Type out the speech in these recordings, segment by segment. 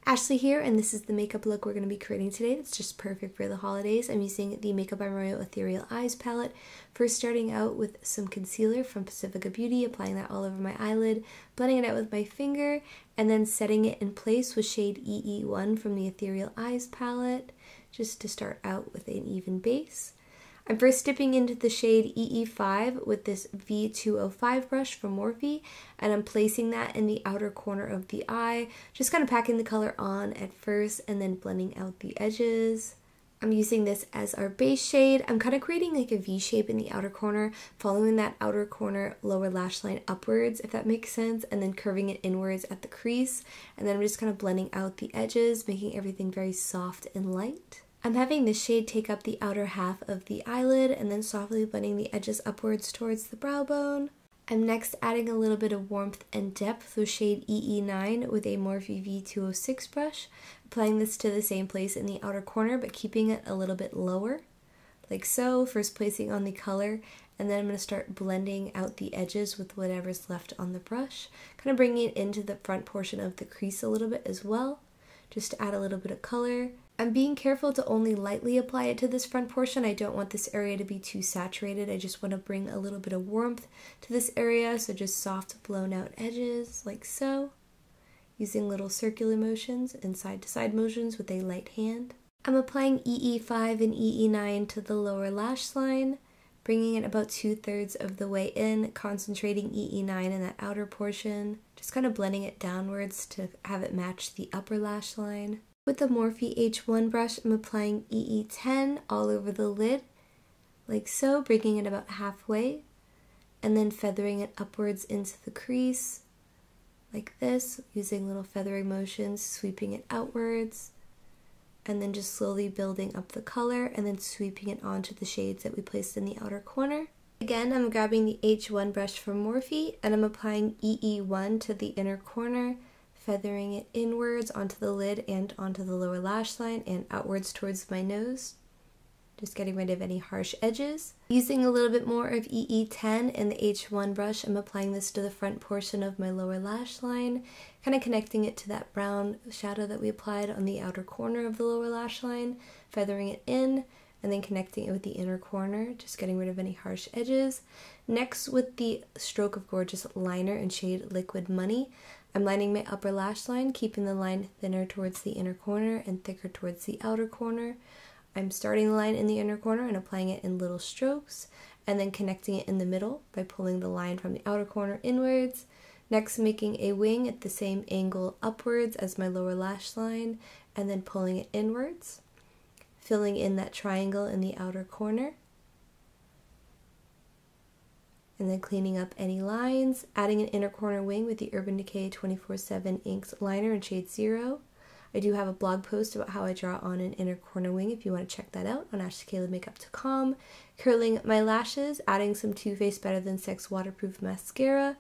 Ashley here, and this is the makeup look we're going to be creating today. It's just perfect for the holidays. I'm using the Makeup by Morphe Ethereal Eyes palette. First starting out with some concealer from Pacifica Beauty, applying that all over my eyelid, blending it out with my finger, and then setting it in place with shade EE1 from the Ethereal Eyes palette, just to start out with an even base. I'm first dipping into the shade EE5 with this V205 brush from Morphe, and I'm placing that in the outer corner of the eye, just kind of packing the color on at first and then blending out the edges. I'm using this as our base shade. I'm kind of creating like a V shape in the outer corner, following that outer corner lower lash line upwards, if that makes sense, and then curving it inwards at the crease. And then I'm just kind of blending out the edges, making everything very soft and light. I'm having this shade take up the outer half of the eyelid and then softly blending the edges upwards towards the brow bone. I'm next adding a little bit of warmth and depth with shade EE9 with a Morphe V206 brush, applying this to the same place in the outer corner but keeping it a little bit lower, like so, first placing on the color, and then I'm going to start blending out the edges with whatever's left on the brush, kind of bringing it into the front portion of the crease a little bit as well, just to add a little bit of color. I'm being careful to only lightly apply it to this front portion. I don't want this area to be too saturated. I just want to bring a little bit of warmth to this area, so just soft blown out edges like so, using little circular motions and side to side motions with a light hand. I'm applying EE5 and EE9 to the lower lash line, bringing it about 2/3 of the way in, concentrating EE9 in that outer portion, just kind of blending it downwards to have it match the upper lash line. With the Morphe H1 brush, I'm applying EE10 all over the lid, like so, bringing it about halfway, and then feathering it upwards into the crease, like this, using little feathering motions, sweeping it outwards, and then just slowly building up the color, and then sweeping it onto the shades that we placed in the outer corner. Again, I'm grabbing the H1 brush from Morphe, and I'm applying EE1 to the inner corner, feathering it inwards onto the lid and onto the lower lash line and outwards towards my nose, just getting rid of any harsh edges. Using a little bit more of EE10 and the H1 brush, I'm applying this to the front portion of my lower lash line, kind of connecting it to that brown shadow that we applied on the outer corner of the lower lash line, feathering it in, and then connecting it with the inner corner, just getting rid of any harsh edges. Next, with the Stroke of Gorgeous liner in shade Liquid Money, I'm lining my upper lash line, keeping the line thinner towards the inner corner and thicker towards the outer corner. I'm starting the line in the inner corner and applying it in little strokes, and then connecting it in the middle by pulling the line from the outer corner inwards. Next, making a wing at the same angle upwards as my lower lash line, and then pulling it inwards, filling in that triangle in the outer corner, and then cleaning up any lines, adding an inner corner wing with the Urban Decay 24/7 Inks liner in shade 0. I do have a blog post about how I draw on an inner corner wing if you want to check that out on ashleykalebmakeup.com. Curling my lashes, adding some Too Faced Better Than Sex waterproof mascara,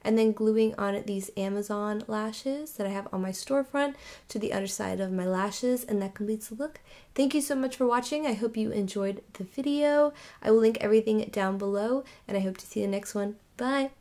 and then gluing on these Amazon lashes that I have on my storefront to the underside of my lashes, and that completes the look. Thank you so much for watching. I hope you enjoyed the video. I will link everything down below, and I hope to see you in the next one. Bye!